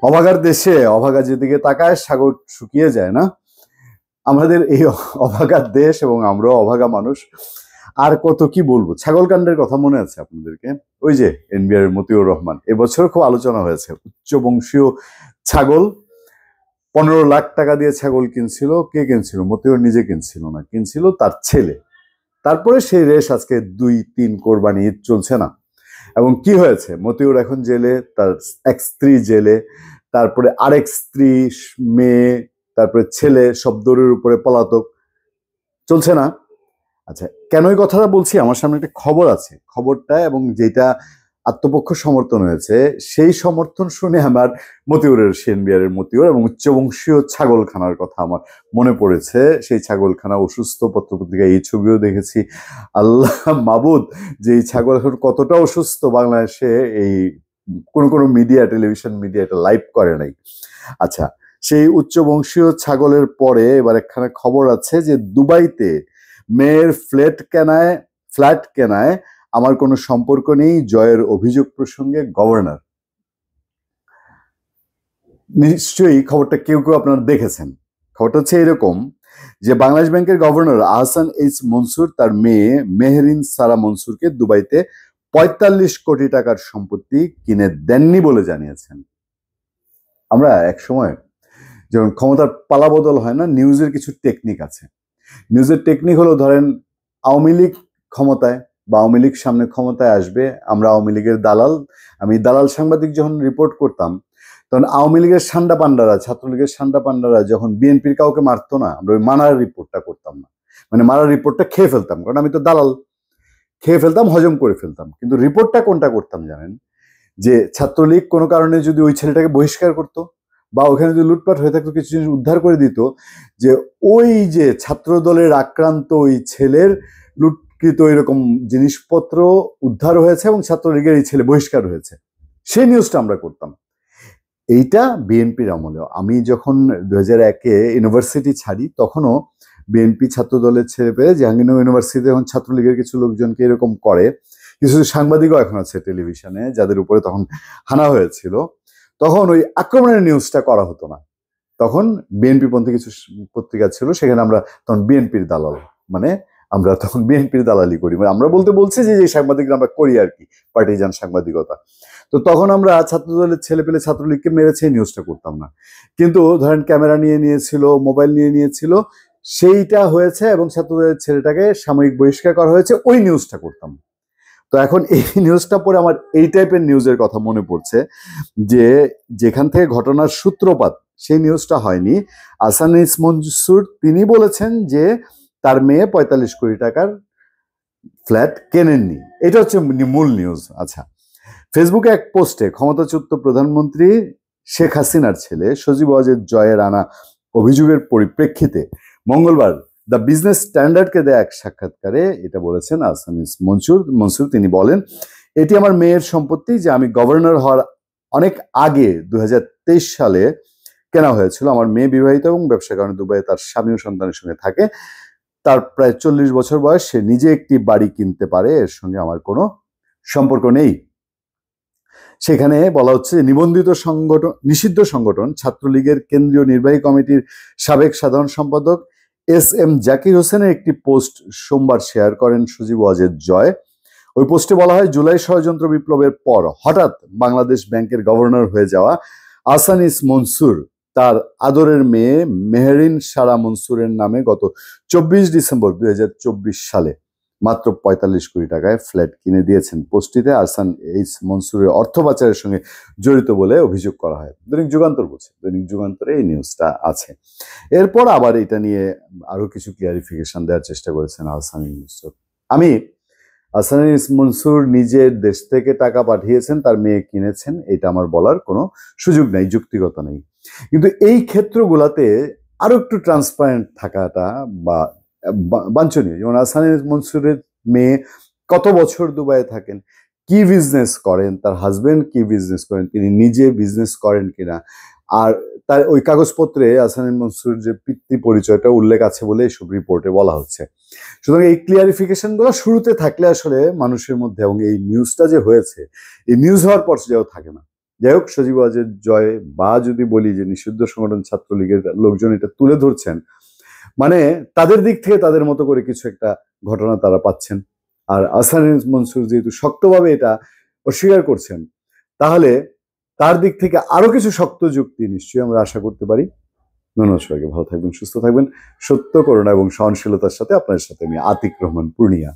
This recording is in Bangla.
অভাগার দেশে অভাগা যেদিকে তাকায় সাগর শুকিয়ে যায় না। আমাদের এই অভাগার দেশ এবং আমরাও অভাগা মানুষ। আর কত কি বলবো, ছাগলকাণ্ডের কথা মনে আছে আপনাদেরকে? ওই যে এনবিআর এর মতিউর রহমান, এবছর খুব আলোচনা হয়েছে। উচ্চ বংশীয় ছাগল, 15 লাখ টাকা দিয়ে ছাগল কিনছিল। কে কিনছিল? মতিউর নিজে কিনছিল না, কিনছিল তার ছেলে। তারপরে সেই রেশ আজকে 2-3 কোরবানি ঈদ চলছে না। এবং কি হয়েছে, মতিউর এখন জেলে, তার এক স্ত্রী জেলে, তারপরে আরেক স্ত্রী, মেয়ে, তারপরে ছেলে সব দৌড়ের উপরে পলাতক, চলছে না? আচ্ছা, কেন এই কথাটা বলছি? আমার সামনে একটা খবর আছে, খবরটা এবং যেটা আত্মপক্ষ সমর্থন হয়েছে সেই সমর্থন শুনে আমার মতিউরের, সেনবিয়ারের মতিউর এবং উচ্চবংশীয় ছাগলখানার কথা আমার মনে পড়েছে। সেই ছাগলখানা অসুস্থ, পত্রপত্রিকায় এই ছবিও দেখেছি। আল্লাহ মাবুদ, যে এই ছাগল এখন কতটা অসুস্থ, বাংলাদেশে এই কোনো মিডিয়া, টেলিভিশন মিডিয়া এটা লাইভ করে নাই। আচ্ছা, সেই উচ্চবংশীয় ছাগলের পরে এবার একখানা খবর আছে যে দুবাইতে মেয়ের ফ্ল্যাট কেনায় আমার কোনো সম্পর্ক নেই, জয়ের অভিযোগ প্রসঙ্গে গভর্নর। নিশ্চয়ই খবরটা কেউ কেউ আপনারা দেখেছেন। খবরটা হচ্ছে এরকম যে বাংলাদেশ ব্যাংকের গভর্নর আহসান এইচ মনসুর তার মেয়ে মেহরিন সারা মনসুরকে দুবাইতে 45 কোটি টাকার সম্পত্তি কিনে দেননি বলে জানিয়েছেন। আমরা এক সময় যেমন ক্ষমতার পালাবদল হয় না, নিউজের কিছু টেকনিক আছে। নিউজের টেকনিক হলো, ধরেন আওয়ামী লীগ ক্ষমতায় বা আওয়ামী লীগ সামনে ক্ষমতায় আসবে, আমরা আওয়ামী লীগের দালাল, আমি দালাল সাংবাদিক যখন রিপোর্ট করতাম তখন আওয়ামী লীগের সান্ডা পান্ডারা, ছাত্রলীগের সান্ডা পান্ডারা যখন বিএনপির কাউকে মারতো না, আমরা ওই মারার রিপোর্টটা করতাম না, মানে মারার রিপোর্টটা খেয়ে ফেলতাম, কারণ আমি তো দালাল, খেয়ে ফেলতাম, হজম করে ফেলতাম। কিন্তু রিপোর্টটা কোনটা করতাম জানেন? যে ছাত্রলীগ কোনো কারণে যদি ওই ছেলেটাকে বহিষ্কার করতো বা ওখানে যদি লুটপাট হয়ে থাকতো, কিছু জিনিস উদ্ধার করে দিত, যে ওই যে ছাত্র দলের আক্রান্ত ওই ছেলের লুটকৃত এরকম জিনিসপত্র উদ্ধার হয়েছে এবং ছাত্রলীগের এই ছেলে বহিষ্কার হয়েছে, সেই নিউজটা আমরা করতাম। এইটা বিএনপির আমলেও, আমি যখন 2001-এ ইউনিভার্সিটি ছাড়ি তখনও বিএনপি ছাত্র দলের ছেলে পেয়ে জাহাঙ্গীরনগর ইউনিভার্সিটিতে যখন ছাত্রলীগের কিছু লোকজনকে এরকম করে, কিছু সাংবাদিকও এখন আছে টেলিভিশনে যাদের উপরে তখন হানা হয়েছিল, তখন ওই আক্রমণের নিউজটা করা হতো না। তখন বিএনপি পন্থী কিছু পত্রিকা ছিল, সেখানে আমরা তখন বিএনপির দালাল, মানে আমরা তখন বিএনপির দালালি করি, মানে আমরা বলছি যে সাংবাদিকরা আমরা করি আর কি, পার্টিজান সাংবাদিকতা। তো তখন আমরা ছাত্রদলের ছেলে পেলে ছাত্রলীগকে মেরেছে এই নিউজটা করতাম না, কিন্তু ধরেন ক্যামেরা নিয়ে নিয়েছিল, মোবাইল নিয়ে নিয়েছিল, সেইটা হয়েছে এবং ছাত্রদলের ছেলেটাকে সাময়িক বহিষ্কার করা হয়েছে, ওই নিউজটা করতাম। তো এখন এই নিউজটা পরে আমার এই টাইপের নিউজের কথা মনে পড়ছে, যে যেখান থেকে ঘটনার সূত্রপাত সেই নিউজটা হয়নি। আহসান এইচ মনসুর তিনি বলেছেন যে তার মেয়ে 45 কোটি টাকার ফ্ল্যাট কেনেননি, এটা হচ্ছে মূল নিউজ। আচ্ছা, ফেসবুকে এক পোস্টে ক্ষমতাচ্যুত প্রধানমন্ত্রী শেখ হাসিনার ছেলে সজীব ওয়াজেদ জয়ের আনা অভিযোগের পরিপ্রেক্ষিতে মঙ্গলবার দ্য বিজনেস স্ট্যান্ডার্ডকে দেয়া এক সাক্ষাৎকারে এটা বলেছেন আহসান এইচ মনসুর। তিনি বলেন, এটি আমার মেয়ের সম্পত্তি, যে আমি গভর্নর হওয়ার অনেক আগে 2023 সালে কেনা হয়েছিল। আমার মেয়ে বিবাহিত এবং ব্যবসার কারণে দুবাইয়ে তার স্বামী ও সন্তানের সঙ্গে থাকে। তার প্রায় 40 বছর বয়স, সে নিজে একটি বাড়ি কিনতে পারে, এর সঙ্গে আমার কোনো সম্পর্ক নেই। সেখানে বলা হচ্ছে নিষিদ্ধ সংগঠন ছাত্রলীগের কেন্দ্রীয় নির্বাহী কমিটির সাবেক সাধারণ সম্পাদক SM জাকির হোসেনের একটি পোস্ট সোমবার শেয়ার করেন সজীব ওয়াজেদ জয়। ওই পোস্টে বলা হয়, জুলাই ষড়যন্ত্র বিপ্লবের পর হঠাৎ বাংলাদেশ ব্যাংকের গভর্নর হয়ে যাওয়া আহসান এইচ মনসুর তার আদরের মেয়ে মেহরিন সারা মনসুরের নামে গত 24 ডিসেম্বর 2024 সালে মাত্র 45 কোটি টাকায় ফ্ল্যাট কিনে দিয়েছেন। পোস্টটিতে আহসান এইচ মনসুরের অর্থ পাচারের সঙ্গে জড়িত বলে অভিযোগ করা হয়। দৈনিক যুগান্তর বলছে, দৈনিক যুগান্তরে এই নিউজটা আছে। এরপর আবার এটা নিয়ে আরো কিছু ক্লিয়ারিফিকেশন দেওয়ার চেষ্টা করেছেন আহসান এইচ মনসুর। আমি আহসান এইচ মনসুর নিজের দেশ থেকে টাকা পাঠিয়েছেন, তার মেয়ে কিনেছেন, এটা আমার বলার কোনো সুযোগ নেই, যুক্তিগত নেই। কিন্তু এই ক্ষেত্রগুলাতে আরো একটু ট্রান্সপারেন্ট থাকাটা বা বাঞ্ছনীয়। যেমন আহসান এইচ মনসুরের মেয়ে কত বছর দুবাইয়ে থাকেন, কি বিজনেস করেন, তার হাজবেন্ড কি বিজনেস করেন, তিনি নিজে বিজনেস করেন কিনা, আর তার ওই কাগজপত্রে আহসান এইচ মনসুর যে পিতৃ পরিচয়টা উল্লেখ আছে বলে এইসব রিপোর্টে বলা হচ্ছে। সুতরাং এই ক্লিয়ারিফিকেশন গুলো শুরুতে থাকলে আসলে মানুষের মধ্যে, এবং এই নিউজটা যে হয়েছে, এই নিউজ হওয়ার পর যেও থাকে না, যাই হোক, সজীব-ওয়াজেদ জয়, বা যদি বলি যে নিষিদ্ধ সংগঠন ছাত্রলীগের লোকজন এটা তুলে ধরছেন, মানে তাদের দিক থেকে তাদের মতো করে কিছু একটা ঘটনা তারা পাচ্ছেন। আর আহসান এইচ মনসুর যেহেতু শক্তভাবে এটা অস্বীকার করছেন, তাহলে তার দিক থেকে আরো কিছু শক্ত যুক্তি নিশ্চয়ই আমরা আশা করতে পারি। ধন্যবাদ সবাইকে, ভালো থাকবেন, সুস্থ থাকবেন। সত্য, করুণা এবং সহনশীলতার সাথে আপনার সাথে আমি আতিক রহমান পূর্ণিয়া।